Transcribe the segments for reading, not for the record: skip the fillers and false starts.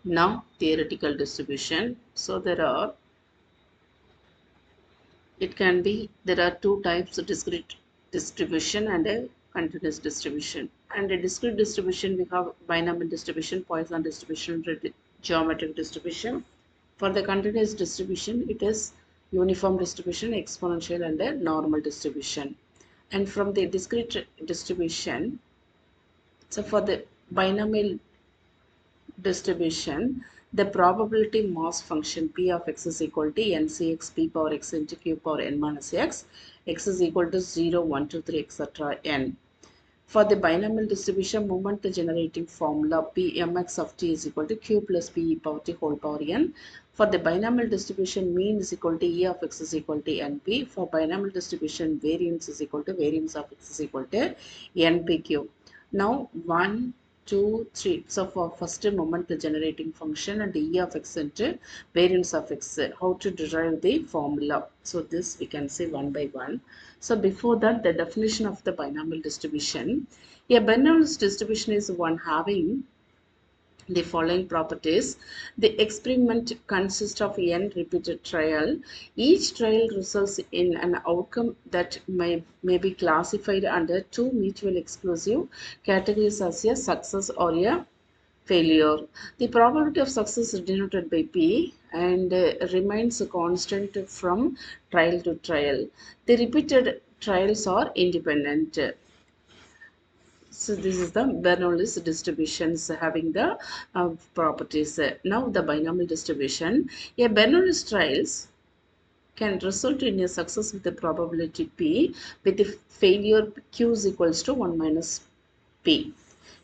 Now theoretical distribution. So there are two types of discrete distribution and a continuous distribution. And a discrete distribution we have binomial distribution, Poisson distribution, geometric distribution. For the continuous distribution it is uniform distribution, exponential and a normal distribution. And from the discrete distribution, so for the binomial distribution, the probability mass function P of x is equal to ncx p power x into q power n minus x is equal to 0, 1, 2, 3, etc. n. For the binomial distribution, moment generating formula P mx of t is equal to q plus p e power t whole power n. For the binomial distribution, mean is equal to e of x is equal to np. For binomial distribution, variance is equal to variance of x is equal to npq. Now 1, 2, 3. So for first moment generating function and e of x into variance of x, how to derive the formula? So this we can say one by one. So before that, the definition of the binomial distribution. A binomial distribution is one having the following properties. The experiment consists of n repeated trial. Each trial results in an outcome that may be classified under two mutually exclusive categories as a success or a failure. The probability of success is denoted by P and remains constant from trial to trial. The repeated trials are independent. So this is the Bernoulli's distributions having the properties. Now the binomial distribution. A Bernoulli's trials can result in a success with the probability P with the failure Q is equals to 1 minus P.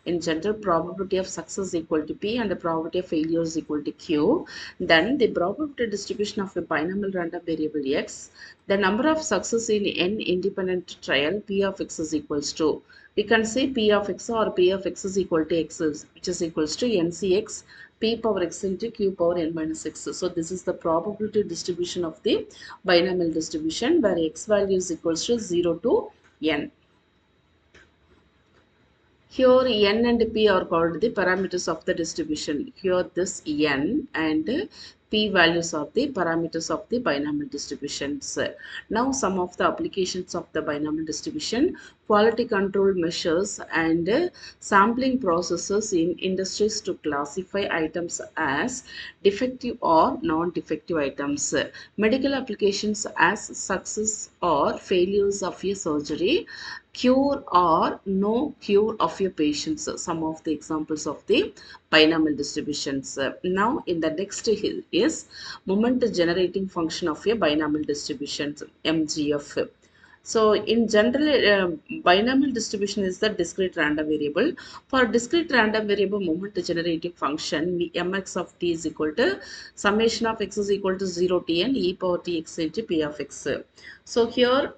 In general, probability of success is equal to P and the probability of failure is equal to Q. Then the probability distribution of a binomial random variable X, the number of success in n independent trial P of X is equals to, we can say P of X or P of X is equal to X, which is equals to NCX P power X into Q power n minus X. So this is the probability distribution of the binomial distribution where X value is equals to 0 to n. Here n and p are called the parameters of the distribution. Here this n and p values are the parameters of the binomial distributions. Now some of the applications of the binomial distribution: quality control measures and sampling processes in industries to classify items as defective or non-defective items. Medical applications as success or failures of a surgery, cure or no cure of your patients. Some of the examples of the binomial distributions. Now in the next is moment generating function of a binomial distribution, MGF. So in general, binomial distribution is the discrete random variable. For discrete random variable moment generating function, mx of t is equal to summation of x is equal to 0 to n e power t x into p of x. So here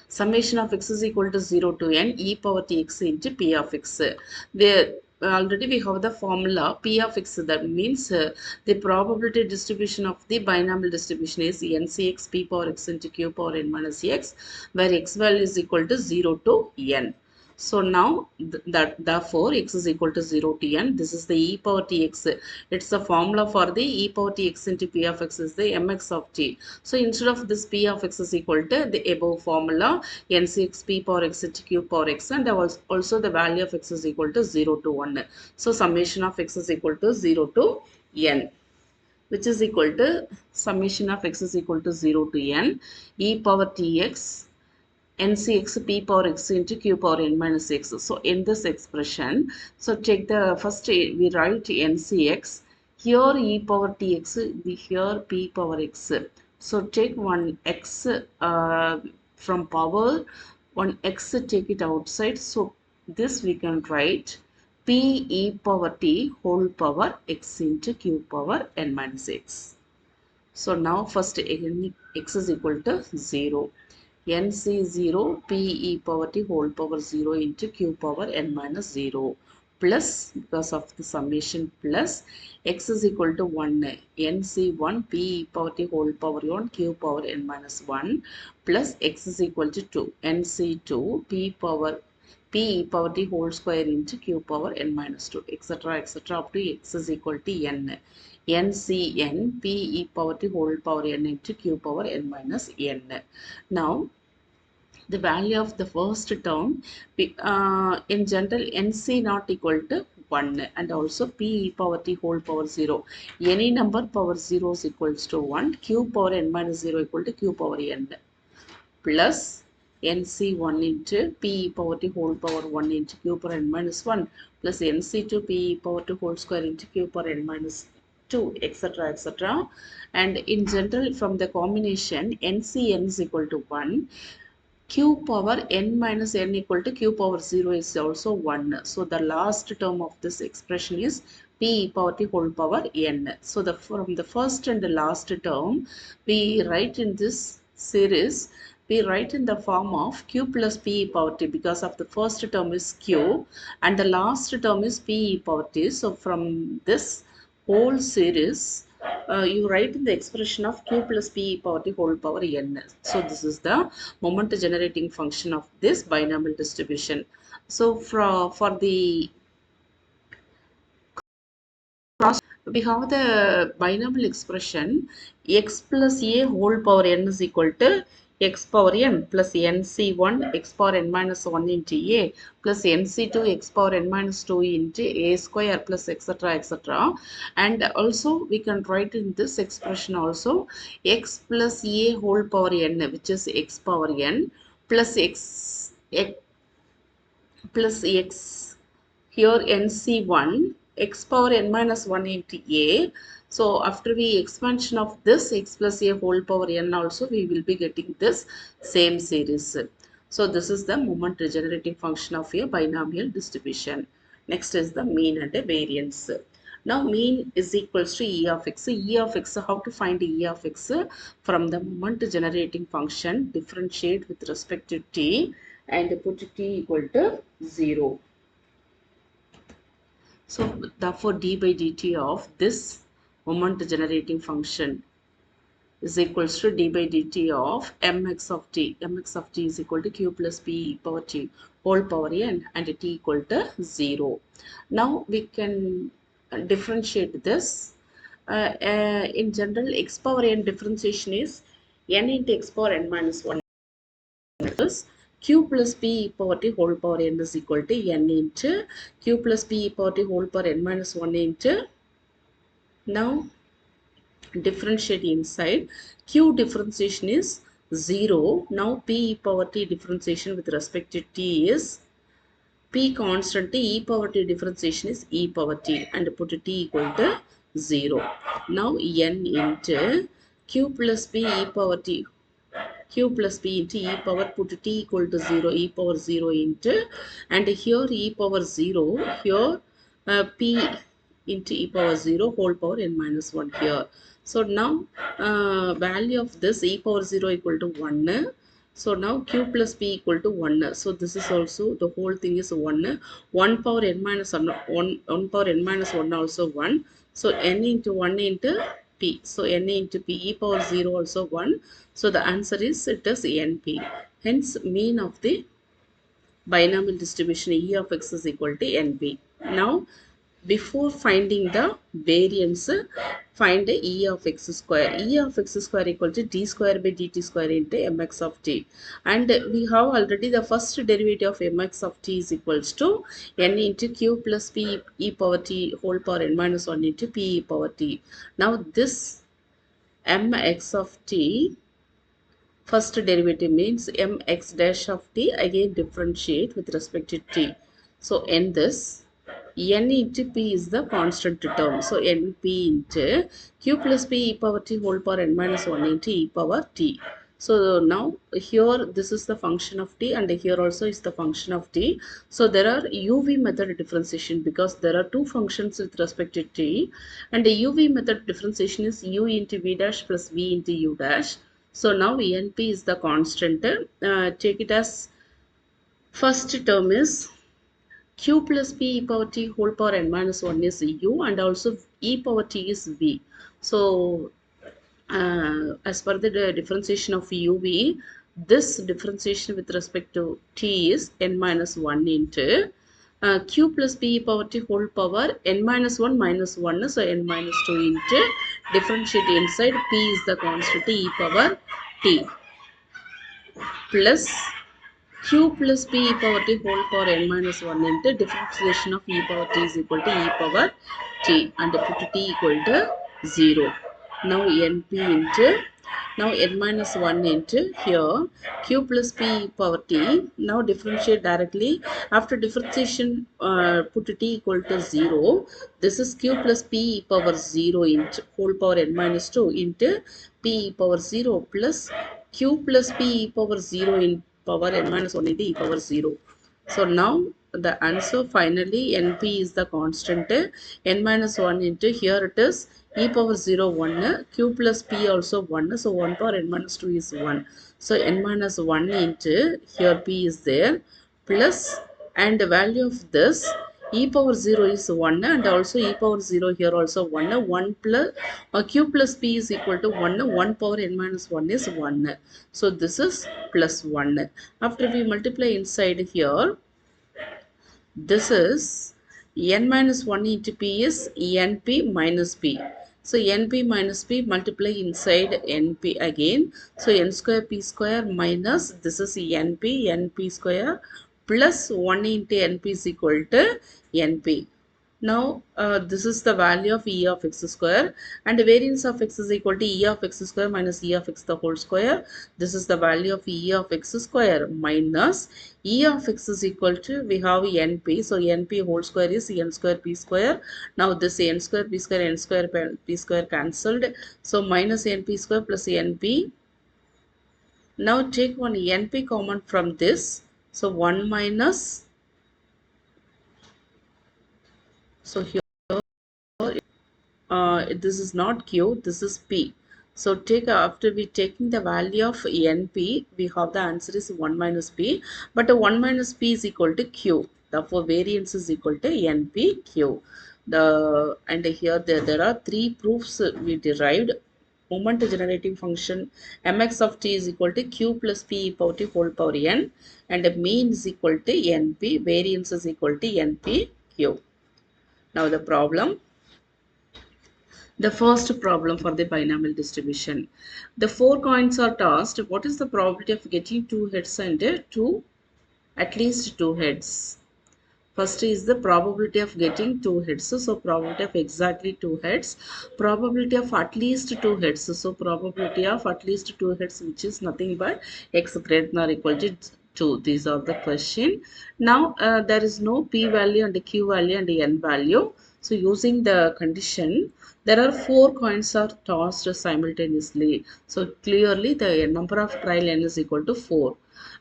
summation of x is equal to 0 to n e power tx into p of x. There already we have the formula p of x, that means the probability distribution of the binomial distribution is ncx p power x into q power n minus x, where x value is equal to 0 to n. So now therefore x is equal to 0 to n. This is the e power tx. It's the formula for the e power tx into p of x is the mx of t. So instead of this p of x is equal to the above formula ncx p power x into q power x, and also the value of x is equal to 0 to 1. So summation of x is equal to 0 to n, which is equal to summation of x is equal to 0 to n e power tx ncx p power x into q power n minus x. So in this expression, so take the first we write ncx, here e power tx, here p power x. So take one x from power, one x take it outside. So this we can write p e power t whole power x into q power n minus x. So now first x is equal to 0. NC0 P e power t whole power 0 into q power n minus 0 plus, because of the summation, plus x is equal to 1 NC1 P e power t whole power 1 q power n minus 1 plus x is equal to 2 NC2 P power p e power t whole square into q power n minus 2, etc., etc., up to x is equal to n. N p e power t whole power n into q power n minus n. Now, the value of the first term, in general, nc not equal to 1, and also p e power t whole power 0. Any number power 0 is equals to 1. Q power n minus 0 equal to q power n, plus nc1 into p e power t whole power 1 into q power n minus 1, plus nc2 p e power t whole square into q power n minus 2, etc., etc. And in general, from the combination, ncn is equal to 1. Q power n minus n equal to q power 0 is also 1. So the last term of this expression is p e power t whole power n. So from the first and the last term, we write in this series, we write in the form of q plus p e power t, because of the first term is q and the last term is p e power t. So from this whole series, you write in the expression of q plus p e power t whole power n. So this is the moment generating function of this binomial distribution. So for the cross, we have the binomial expression x plus a whole power n is equal to x power n plus nc1 x power n minus 1 into a plus nc2 x power n minus 2 into a square plus etc., etc. And also we can write in this expression also x plus a whole power n, which is x power n plus x plus x, here nc1 x power n minus 1 into a. So after we expansion of this x plus a whole power n also, we will be getting this same series. So this is the moment generating function of a binomial distribution. Next is the mean and the variance. Now mean is equals to e of x. E of x, how to find e of x? From the moment generating function, differentiate with respect to t and put t equal to 0. So therefore d by dt of this moment generating function is equals to d by dt of mx of t. Mx of t is equal to q plus p e power t whole power n and t equal to 0. Now we can differentiate this. In general, x power n differentiation is n into x power n minus 1 is q plus p e power t whole power n is equal to n into q plus p e power t whole power n minus 1 into, now differentiate inside, q differentiation is 0. Now p e power t differentiation with respect to t is p constant, e power t differentiation is e power t, and put t equal to 0. Now n into q plus p e power t q plus p into e power, put t equal to 0, e power 0 into, and here e power 0, here p into e power 0 whole power n minus 1 here. So now value of this e power 0 equal to 1. So now q plus p equal to 1. So this is also, the whole thing is 1. 1 power n minus 1, 1 power n minus 1 also 1. So n into 1 into p. So n into p e power 0 also 1. So the answer is, it is np. Hence mean of the binomial distribution e of x is equal to np. Now before finding the variance, find e of x square. E of x square equal to d square by dt square into mx of t. And we have already the first derivative of mx of t is equals to n into q plus p e power t whole power n minus 1 into p e power t. Now this mx of t, first derivative means mx dash of t, again differentiate with respect to t. So n this, n into p is the constant term. So np into q plus p e power t whole power n minus 1 into e power t. So now here this is the function of t and here also is the function of t. So there are uv method differentiation, because there are two functions with respect to t, and the uv method differentiation is u into v dash plus v into u dash. So now np is the constant. Take it as first term is q plus p e power t whole power n minus 1 is u, and also e power t is v. So as per the differentiation of uv, this differentiation with respect to t is n minus 1 into q plus p e power t whole power n minus 1 minus 1, so n minus 2 into differentiate inside p is the constant e power t plus q plus p e power t whole power n minus 1 into differentiation of e power t is equal to e power t and put t equal to 0. Now np into now n minus 1 into here q plus p e power t. Now differentiate directly. After differentiation, put t equal to 0. This is q plus p e power 0 into whole power n minus 2 into p e power 0 plus q plus p e power 0 in power n minus 1 into e power 0. So now the answer finally np is the constant n minus 1 into here it is e power 0 1 q plus p also 1, so 1 power n minus 2 is 1. So n minus 1 into here p is there plus and the value of this e power 0 is 1 and also e power 0 here also 1 1 plus q plus p is equal to 1 1 power n minus 1 is 1. So this is plus 1. After we multiply inside here, this is n minus 1 into p is np minus p. So np minus p multiply inside np again. So n square p square minus this is np square plus 1 into np is equal to np. Now this is the value of e of x square and the variance of x is equal to e of x square minus e of x the whole square. This is the value of e of x square minus e of x is equal to we have np. So np whole square is n square p square. Now this n square p square n square p square cancelled. So minus np square plus np. Now take one np common from this. So 1 minus. So here this is not q, this is p. So take after we taking the value of np, we have the answer is 1 minus p, but 1 minus p is equal to q. Therefore, variance is equal to npq. And here there are three proofs we derived. Moment generating function mx of t is equal to q plus p e power t whole power n, and the mean is equal to np, variance is equal to npq. Now the problem. The first problem for the binomial distribution. The 4 coins are tossed. What is the probability of getting 2 heads and at least 2 heads? First is the probability of getting 2 heads. So probability of exactly 2 heads. Probability of at least 2 heads. So probability of at least 2 heads, which is nothing but x greater than or equal to 2. These are the question. Now there is no p value and q value and n value. So using the condition, there are 4 coins are tossed simultaneously. So clearly the number of trial n is equal to 4.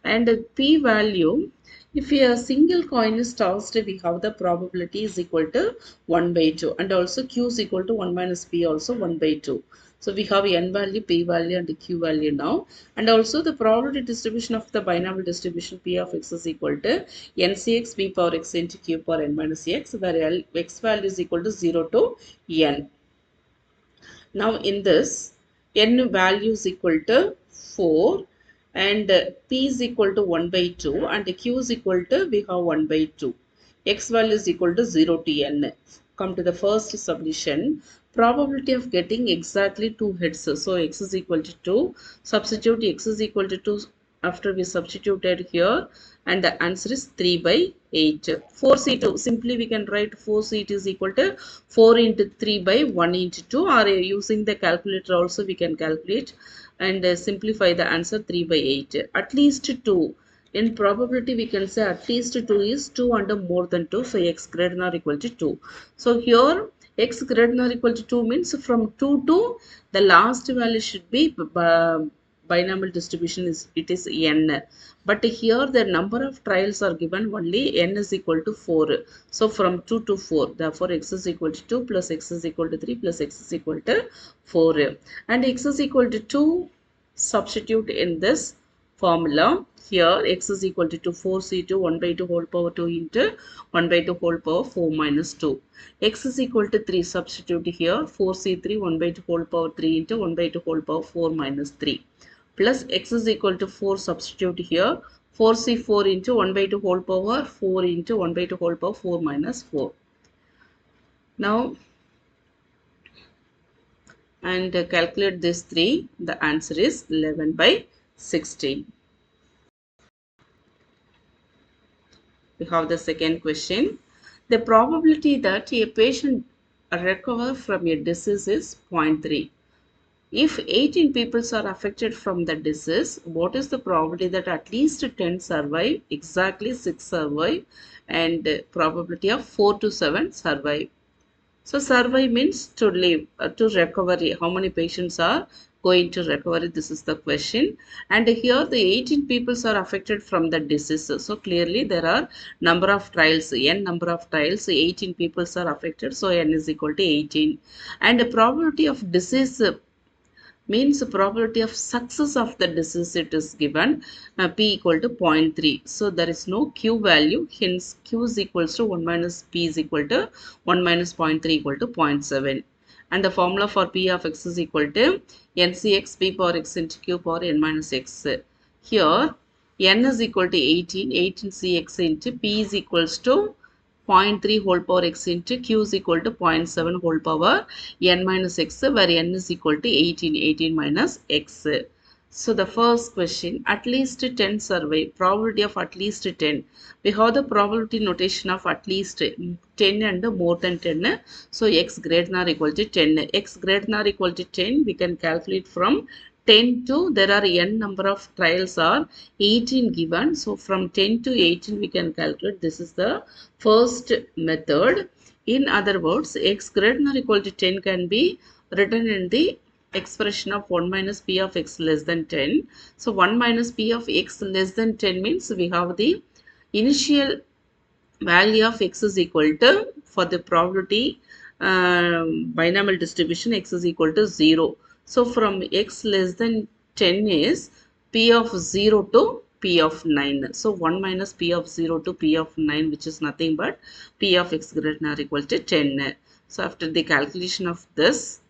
And p value, if a single coin is tossed, we have the probability is equal to 1 by 2. And also q is equal to 1 minus p also 1 by 2. So we have n value, p value and q value now. And also the probability distribution of the binomial distribution p of x is equal to ncx p power x into q power n minus x, where x value is equal to 0 to n. Now in this, n value is equal to 4 and p is equal to 1 by 2 and q is equal to we have 1 by 2. X value is equal to 0 to n. Come to the first solution. Probability of getting exactly 2 heads. So x is equal to 2. Substitute x is equal to 2 after we substituted here, and the answer is 3 by 8. 4c2, simply we can write 4c2 is equal to 4 into 3 by 1 into 2, or using the calculator also we can calculate and simplify the answer 3 by 8. At least 2. In probability we can say at least 2 is 2 and more than 2. So x greater than or equal to 2. So here x greater than or equal to 2 means from 2 to the last value should be binomial distribution is it is n. But here the number of trials are given only n is equal to 4. So from 2 to 4. Therefore x is equal to 2 plus x is equal to 3 plus x is equal to 4. And x is equal to 2. Substitute in this formula. Here x is equal to 2 4c2 1 by 2 whole power 2 into 1 by 2 whole power 4 minus 2. X is equal to 3. Substitute here 4c3 1 by 2 whole power 3 into 1 by 2 whole power 4 minus 3. plus x is equal to 4, substitute here. 4c 4 into 1 by 2 whole power 4 into 1 by 2 whole power 4 minus 4. Now, and calculate this 3. The answer is 11 by 16. We have the second question. The probability that a patient recover from a disease is 0.3. If 18 people are affected from the disease, what is the probability that at least 10 survive, exactly 6 survive, and probability of 4 to 7 survive? So survive means to live, to recovery. How many patients are going to recovery? This is the question. And here the 18 people are affected from the disease. So clearly there are number of trials, n number of trials, 18 people are affected. So n is equal to 18. And the probability of disease means the probability of success of the disease, it is given p equal to 0.3. So there is no q value, hence q is equals to 1 minus p is equal to 1 minus 0.3 equal to 0.7. And the formula for p of x is equal to ncx p power x into q power n minus x. Here n is equal to 18, 18cx into p is equals to 0.3 whole power x into q is equal to 0.7 whole power n minus x, where n is equal to 18, 18 minus x. So the first question, at least 10 survive, probability of at least 10. We have the probability notation of at least 10 and more than 10. So x greater than or equal to 10. X greater than or equal to 10, we can calculate from 10 to, there are n number of trials are 18 given. So from 10 to 18 we can calculate. This is the first method. In other words, x greater than or equal to 10 can be written in the expression of 1 minus p of x less than 10. So 1 minus p of x less than 10 means we have the initial value of x is equal to, for the probability binomial distribution, x is equal to 0. So from x less than 10 is p of 0 to p of 9. So 1 minus p of 0 to p of 9, which is nothing but p of x greater than or equal to 10. So after the calculation of this,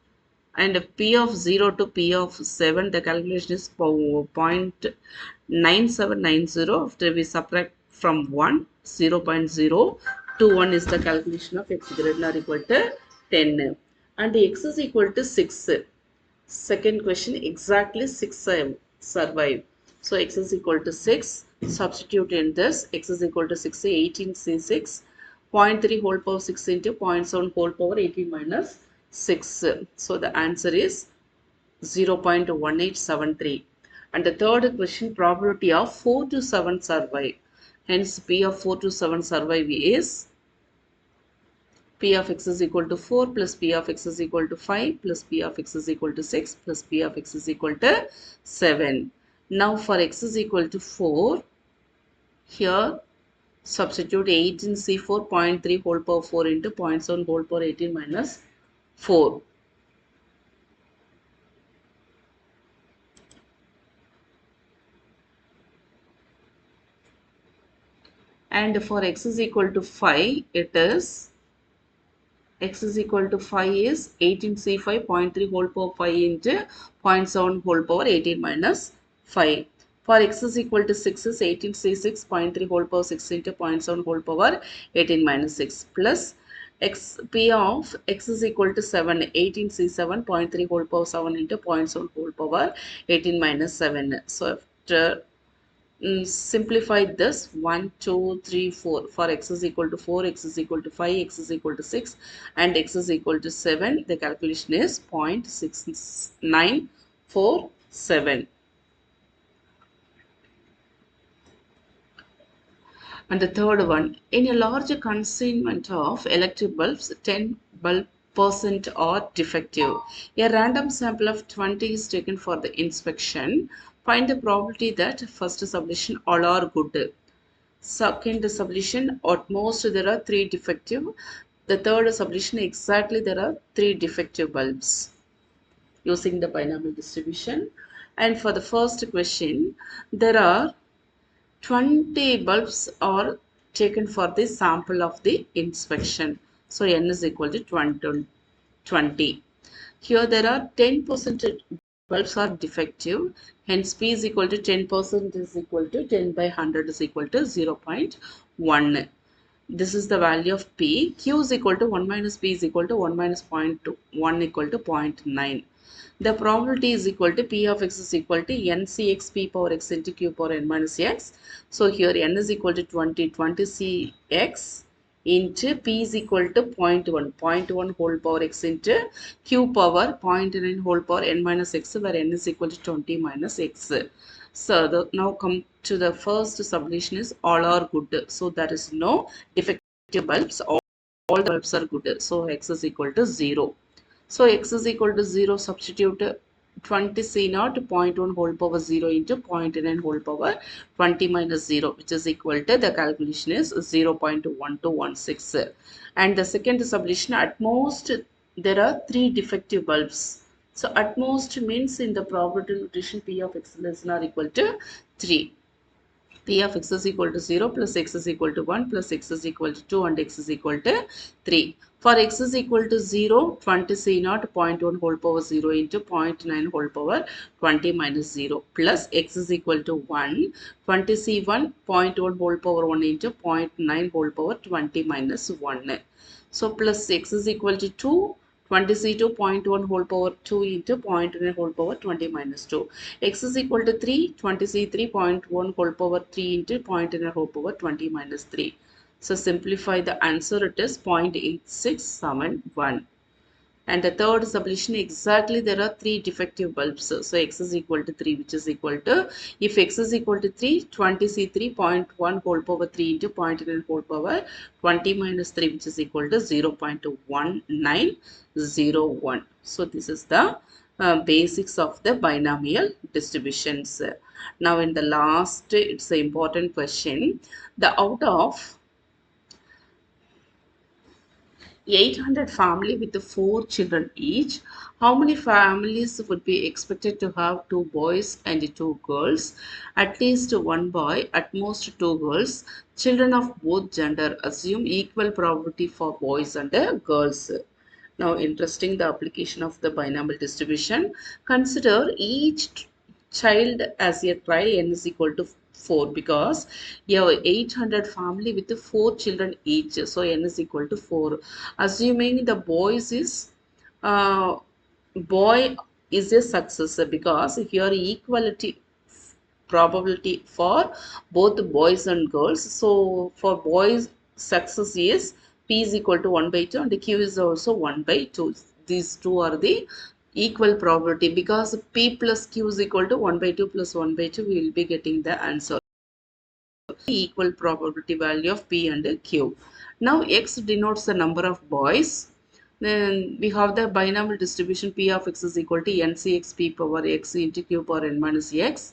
and p of 0 to p of 7, the calculation is 0.9790. After we subtract from 1, 0.021 is the calculation of x greater than or equal to 10. And x is equal to 6. Second question, exactly 6 survive. So x is equal to 6. Substitute in this. X is equal to 6, 18c6. 0.3 whole power 6 into 0.7 whole power 18 minus 6. So the answer is 0.1873. And the third question, probability of 4 to 7 survive. Hence p of 4 to 7 survive is p of x is equal to 4 plus p of x is equal to 5 plus p of x is equal to 6 plus p of x is equal to 7. Now for x is equal to 4, here substitute 18c4 0.3 whole power 4 into 0.7 whole power 18 minus 4. And for x is equal to 5, it is x is equal to 5 is 18c5 0.3 whole power 5 into 0.7 whole power 18 minus 5. For x is equal to 6 is 18c6 0.3 whole power 6 into 0.7 whole power 18 minus 6 plus x p of x is equal to 7, 18c7 0.3 whole power 7 into 0.7 whole power 18 minus 7. So after simplify this 1 2 3 4, for x is equal to 4, x is equal to 5, x is equal to 6 and x is equal to 7, the calculation is 0.6947. And the third one, in a large consignment of electric bulbs, 10 bulb percent are defective. A random sample of 20 is taken for the inspection. Find the probability that first subdivision all are good. Second subdivision, at most there are 3 defective. The third subdivision, exactly there are 3 defective bulbs using the binomial distribution. And for the first question, there are 20 bulbs are taken for the sample of the inspection. So n is equal to 20. Here there are 10% bulbs are defective. Hence, P is equal to 10% is equal to 10 by 100 is equal to 0.1. This is the value of P. Q is equal to 1 minus P is equal to 1 minus 0.2, 1 equal to 0.9. The probability is equal to P of x is equal to NCX P power x into Q power n minus x. So here n is equal to 20, 20CX into P is equal to 0.1, 0.1 whole power x into Q power 0.9 whole power n minus x, where n is equal to 20 minus x. So now come to the first subdivision is all are good. So there is no defective bulbs. All the bulbs are good. So x is equal to 0. So x is equal to 0. Substitute 20 C naught 0.1 whole power 0 into 0.9 whole power 20 minus 0, which is equal to, the calculation is 0.1216. And the second subdivision, at most there are 3 defective bulbs. So at most means in the probability notation P of x less than or equal to 3. P of x is equal to 0 plus x is equal to 1 plus x is equal to 2 and x is equal to 3. For x is equal to 0, 20 C naught 0.1 whole power 0 into 0.9 whole power 20 minus 0 plus x is equal to 1, 20 C1 0.1 whole power 1 into 0.9 whole power 20 minus 1. So plus x is equal to 2. 20 C2 0.1 whole power 2 into 0.9 whole power 20 minus 2. X is equal to 3. 20 C3 0.1 whole power 3 into 0.9 whole power 20 minus 3. So simplify the answer, it is 0.8671. And the third subdivision, exactly there are 3 defective bulbs. So x is equal to 3, which is equal to, if x is equal to 3, 20 C3 0.1 whole power 3 into 0.9 whole power 20 minus 3, which is equal to 0.1901. So this is the basics of the binomial distributions. Now in the last, it's an important question. The out of 800 family with 4 children each, how many families would be expected to have 2 boys and 2 girls, at least 1 boy, at most 2 girls, children of both gender, assume equal probability for boys and girls. Now, interesting, the application of the binomial distribution. Consider each child as a trial n is equal to 4, because you have 800 family with 4 children each. So n is equal to 4. Assuming the boys is uh, boy is a success, because here equality probability for both boys and girls. So for boys, success is P is equal to 1 by 2 and Q is also 1 by 2. These two are the equal probability, because P plus Q is equal to 1 by 2 plus 1 by 2, we will be getting the answer. Equal probability value of P and Q. Now X denotes the number of boys. Then we have the binomial distribution P of x is equal to NCX P power x into Q power n minus x.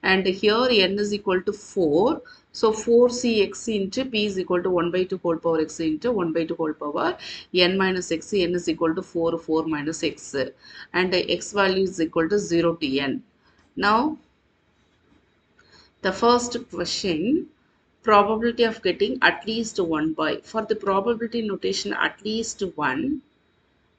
And here n is equal to 4. So 4cx into P is equal to 1 by 2 whole power x into 1 by 2 whole power n minus x. N is equal to 4 minus x. And x value is equal to 0 to n. Now the first question, probability of getting at least 1 boy. For the probability notation, at least 1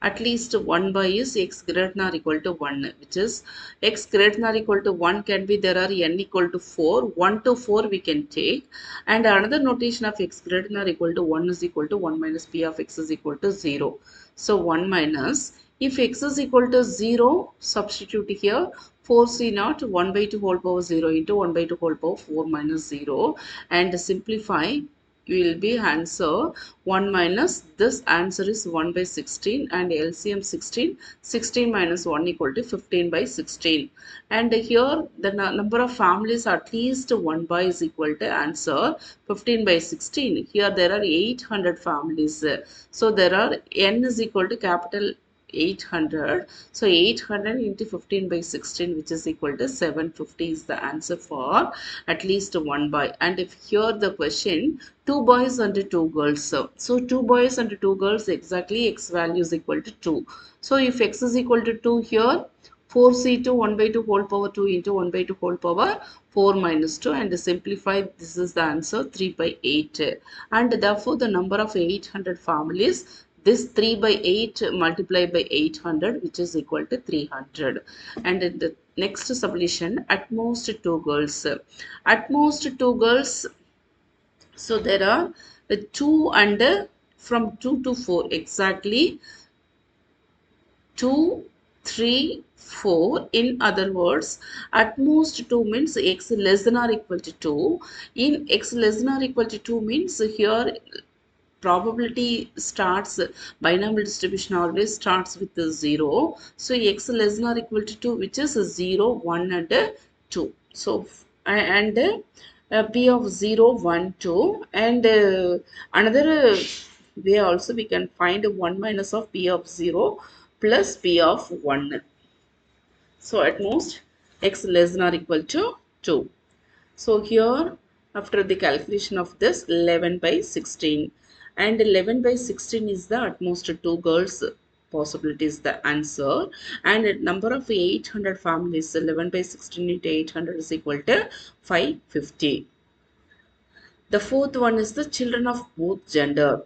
by is x greater than or equal to 1, which is x greater than or equal to 1 can be, there are n equal to 4, 1 to 4 we can take, and another notation of x greater than or equal to 1 is equal to 1 minus P of x is equal to 0. So 1 minus, if x is equal to 0, substitute here 4c naught 1 by 2 whole power 0 into 1 by 2 whole power 4 minus 0, and simplify, will be answer 1 minus, this answer is 1 by 16 and LCM 16, 16 minus 1 equal to 15 by 16. And here the number of families at least 1 by is equal to answer 15 by 16. Here there are 800 families. So there are n is equal to capital 800. So 800 into 15 by 16, which is equal to 750 is the answer for at least 1 boy. And if here the question, 2 boys and 2 girls. So 2 boys and 2 girls, exactly x value is equal to 2. So if x is equal to 2 here, 4c2 1 by 2 whole power 2 into 1 by 2 whole power 4 minus 2, and simplify, this is the answer 3 by 8. And therefore the number of 800 families, this 3 by 8 multiplied by 800, which is equal to 300. And in the next solution, at most two girls. At most two girls, so there are 2 and from 2 to 4 exactly 2, 3, 4. In other words, at most 2 means x less than or equal to 2. In x less than or equal to 2 means here probability starts, binomial distribution always starts with the 0. So x less than or equal to 2, which is 0, 1 and 2. So and p of 0, 1, 2. And another way also we can find 1 minus of p of 0 plus p of 1. So at most x less than or equal to 2. So here after the calculation of this 11 by 16, and 11 by 16 is the at most two girls possibility is the answer, and number of 800 families, 11 by 16 into 800 is equal to 550. The fourth one is the children of both gender.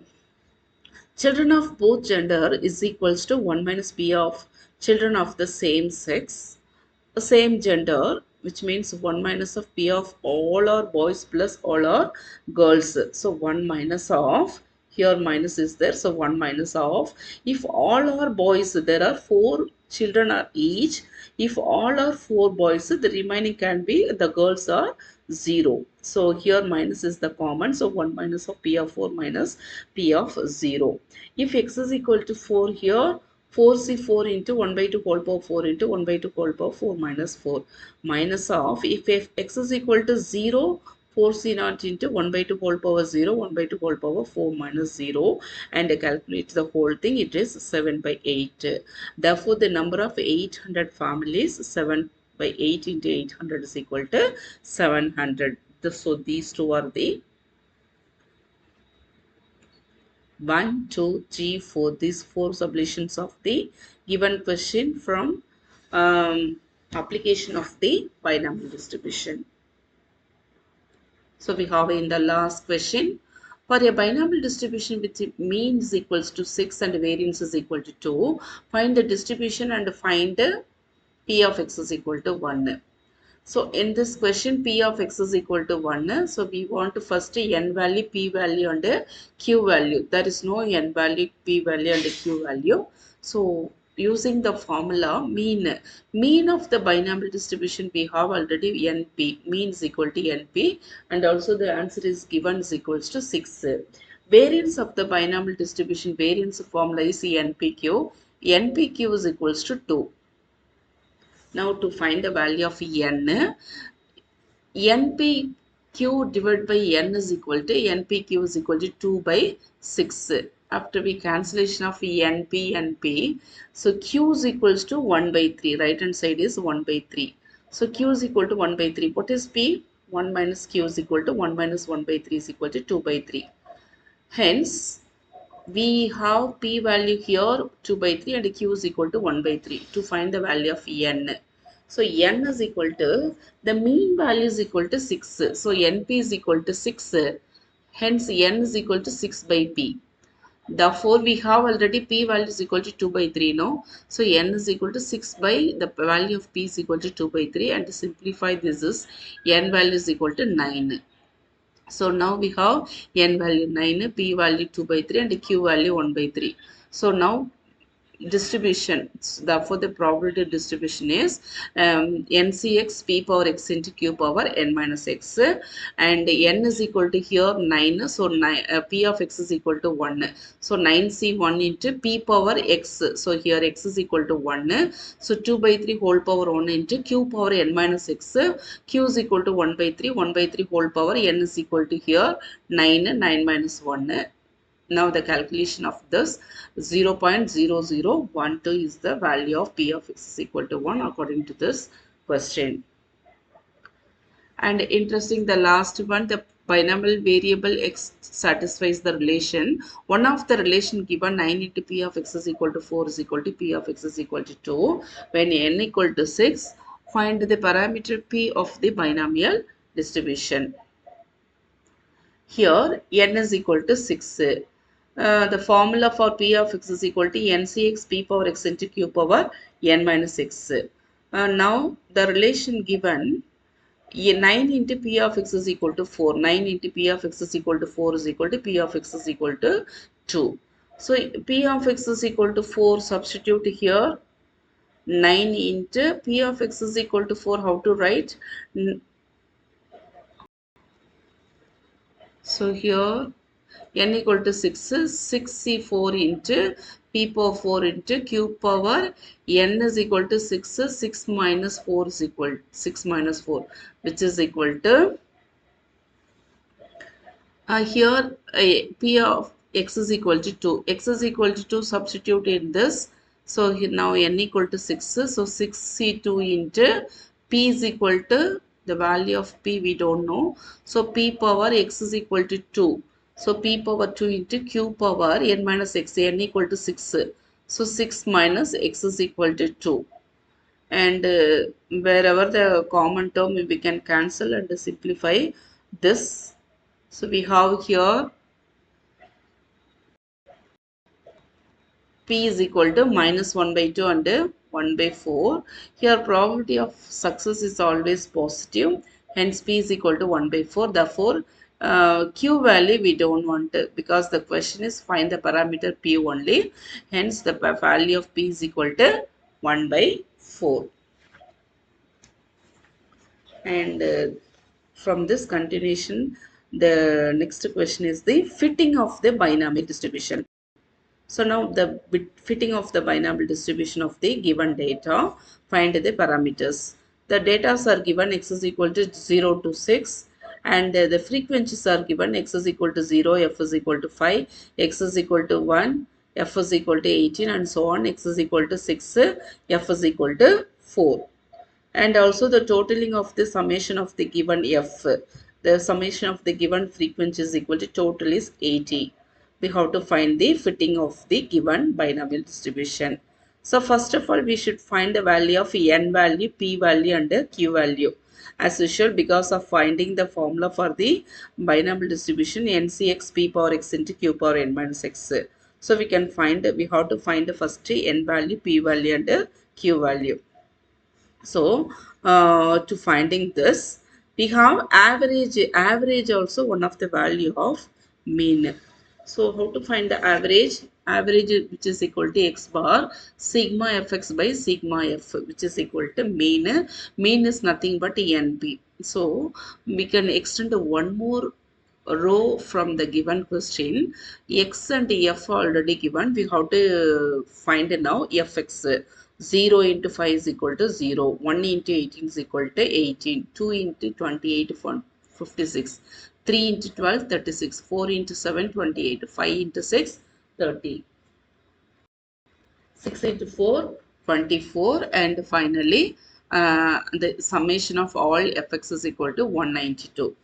Children of both gender is equals to 1 minus p of children of the same sex, same gender, which means 1 minus of p of all are boys plus all are girls. So 1 minus of, here minus is there, so 1 minus of, if all are boys, there are 4 children are each. If all are 4 boys, the remaining can be, the girls are 0. So here minus is the common, so 1 minus of p of 4 minus p of 0. If x is equal to 4, here 4c4 into 1 by 2 whole power 4 into 1 by 2 whole power 4 minus 4, minus of, if x is equal to 0, 4c0 into 1 by 2 whole power 0, 1 by 2 whole power 4 minus 0, and calculate the whole thing, it is 7 by 8. Therefore, the number of 800 families, 7 by 8 into 800 is equal to 700. So these two are the 1, 2, 3, 4. These 4 solutions of the given question from application of the binomial distribution. So we have in the last question, for a binomial distribution with mean is equals to 6 and variance is equal to 2, find the distribution and find p of x is equal to 1. So in this question, p of x is equal to 1. So we want to first n value, p value and q value. There is no n value, p value and q value. So using the formula mean of the binomial distribution, we have already np, mean is equal to np, and also the answer is given is equals to 6. Variance of the binomial distribution, variance formula is npq. npq is equals to 2. Now to find the value of n, npq divided by n is equal to npq is equal to 2 by 6. After we cancellation of np and p, so q is equals to 1 by 3. Right hand side is 1 by 3. So q is equal to 1 by 3. What is p? 1 minus q is equal to 1 minus 1 by 3 is equal to 2 by 3. Hence, we have p value here 2 by 3 and q is equal to 1 by 3 to find the value of n. So n is equal to, the mean value is equal to 6. So np is equal to 6. Hence n is equal to 6 by p. Therefore, we have already p value is equal to 2 by 3 now. So n is equal to 6 by the value of p is equal to 2 by 3, and to simplify this is n value is equal to 9. So now we have n value 9, p value 2 by 3 and q value 1 by 3. So now distribution, therefore the probability distribution is ncx p power x into q power n minus x, and n is equal to here 9, so p of x is equal to 1, so 9c1 into p power x, so here x is equal to 1, so 2 by 3 whole power 1 into q power n minus x, q is equal to 1 by 3, 1 by 3 whole power n is equal to here 9, 9 minus 1. Now the calculation of this 0.0012 is the value of p of x is equal to 1 according to this question. And interesting, the last one, the binomial variable x satisfies the relation. One of the relation given 9 into p of x is equal to 4 is equal to p of x is equal to 2. When n equal to 6, find the parameter p of the binomial distribution. Here n is equal to 6. The formula for P of x is equal to NCx P power x into Q power n minus x. Now the relation given 9 into P of x is equal to 4. 9 into P of x is equal to 4 is equal to P of x is equal to 2. So P of x is equal to 4, substitute here. 9 into P of x is equal to 4, how to write? So here n equal to 6 is 6c4 into p power 4 into q power n is equal to 6 is 6 minus 4 is equal 6 minus 4, which is equal to here p of x is equal to 2. X is equal to 2, substitute in this. So here now n equal to 6. So 6c2 into p is equal to the value of p we don't know. So p power x is equal to 2. So p power 2 into q power n minus x, n equal to 6. So 6 minus x is equal to 2. And wherever the common term we can cancel and simplify this. So we have here P is equal to minus 1 by 2 and 1 by 4. Here probability of success is always positive. Hence P is equal to 1 by 4. Therefore, Q value we don't want to, because the question is find the parameter P only. Hence the value of P is equal to 1 by 4. And from this continuation, the next question is the fitting of the binomial distribution. So now the fitting of the binomial distribution of the given data, find the parameters. The data are given x is equal to 0 to 6, and the frequencies are given x is equal to 0, f is equal to 5, x is equal to 1, f is equal to 18, and so on. X is equal to 6, f is equal to 4. And also the totaling of the summation of the given f. The summation of the given frequency is equal to total is 80. We have to find the fitting of the given binomial distribution. So first of all, we should find the value of n value, p value and q value. As usual, because of finding the formula for the binomial distribution, ncx p power x into q power n minus x. So we have to find the first n value, p value and q value. So to finding this, we have average also one of the value of mean. So how to find the average? Average, which is equal to x bar sigma fx by sigma f, which is equal to mean. Mean is nothing but np. So we can extend one more row from the given question. X and f are already given. We have to find now fx. 0 into 5 is equal to 0. 1 into 18 is equal to 18. 2 into 28 56. 3 into 12 36. 4 into 7 28. 5 into 6 30. 6 into 4 24. And finally the summation of all fx is equal to 192.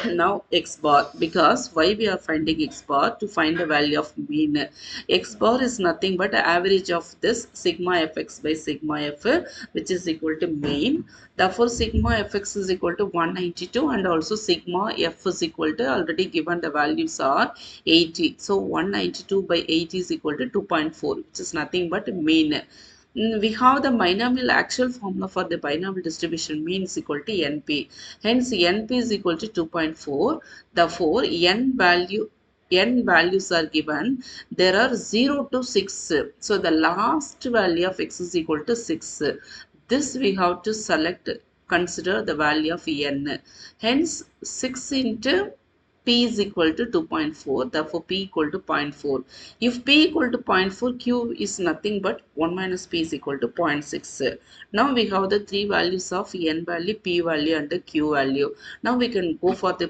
Now x bar, because why we are finding x bar? To find the value of mean. X bar is nothing but average of this sigma fx by sigma f, which is equal to mean. Therefore sigma fx is equal to 192, and also sigma f is equal to, already given the values are 80. So 192 by 80 is equal to 2.4, which is nothing but mean. We have the binomial actual formula for the binomial distribution mean is equal to NP. Hence NP is equal to 2.4. Therefore n values are given. There are 0 to 6. So the last value of x is equal to 6. This we have to consider the value of n. Hence 6 into P is equal to 2.4, therefore P equal to 0.4. If P equal to 0.4, Q is nothing but 1 minus P is equal to 0.6. Now we have the three values of N value, P value and the Q value. Now we can go for the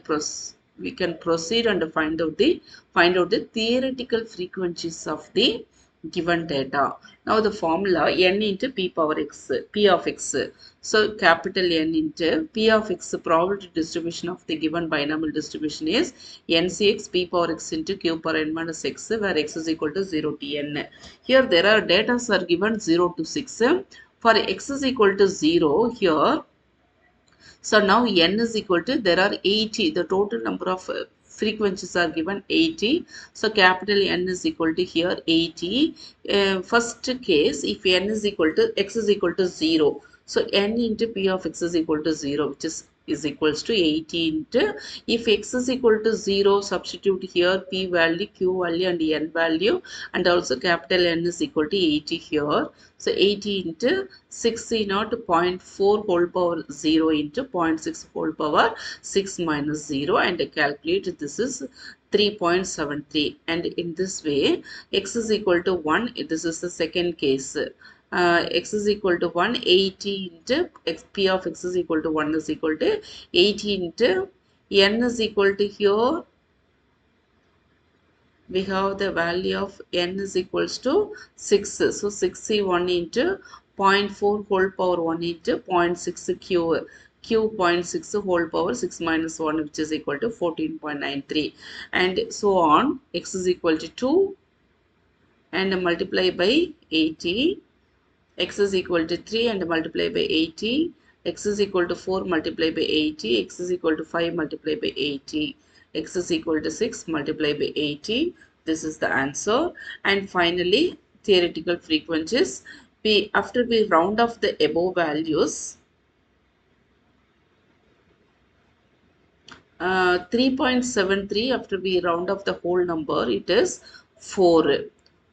we can proceed and find out the theoretical frequencies of the given data. Now the formula n into p power x, p of x. So capital N into p of x, probability distribution of the given binomial distribution is ncx p power x into q power n minus x, where x is equal to 0 to n. Here there are data are given 0 to 6. For x is equal to 0 here. So now n is equal to, there are 80, the total number of frequencies are given 80. So capital N is equal to here 80. First case, if N is equal to X is equal to 0. So N into P of X is equal to 0, which is equals to 80 into, if X is equal to 0, substitute here P value, Q value and N value, and also capital N is equal to 80 here. So 80 into 60 not 0.4 whole power 0 into 0.6 whole power 6 minus 0, and calculate this is 3.73, and in this way X is equal to 1. This is the second case. X is equal to 1, 80 into X, P of X is equal to 1 is equal to 80 into N is equal to, here we have the value of N is equals to 6. So 61 into zero point 0.4 whole power 1 into 0.6 Q. Q 0.6 whole power 6 minus 1, which is equal to 14.93, and so on. X is equal to 2 and multiply by 80. X is equal to 3 and multiply by 80. X is equal to 4 multiply by 80. X is equal to 5 multiply by 80. X is equal to 6 multiply by 80. This is the answer. And finally, theoretical frequencies. After we round off the above values, 3.73, after we round off the whole number, it is 4.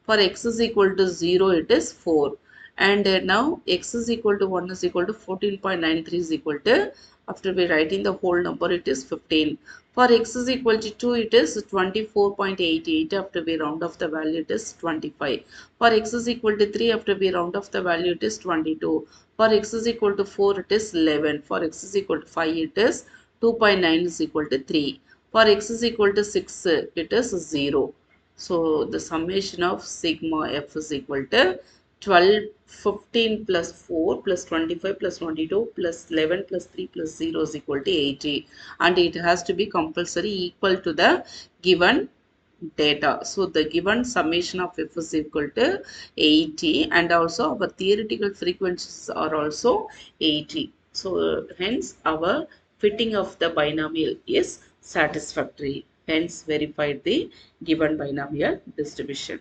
For X is equal to 0, it is 4. And now X is equal to 1 is equal to 14.93 is equal to, after we writing the whole number, it is 15. For X is equal to 2, it is 24.88. After we round off the value, it is 25. For X is equal to 3, after we round off the value, it is 22. For X is equal to 4, it is 11. For X is equal to 5, it is 2.9 is equal to 3. For X is equal to 6, it is 0. So the summation of sigma F is equal to 12, 15 plus 4 plus 25 plus 22 plus 11 plus 3 plus 0 is equal to 80. And it has to be compulsory equal to the given data. So the given summation of F is equal to 80, and also our theoretical frequencies are also 80. So hence our fitting of the binomial is satisfactory. Hence verified the given binomial distribution.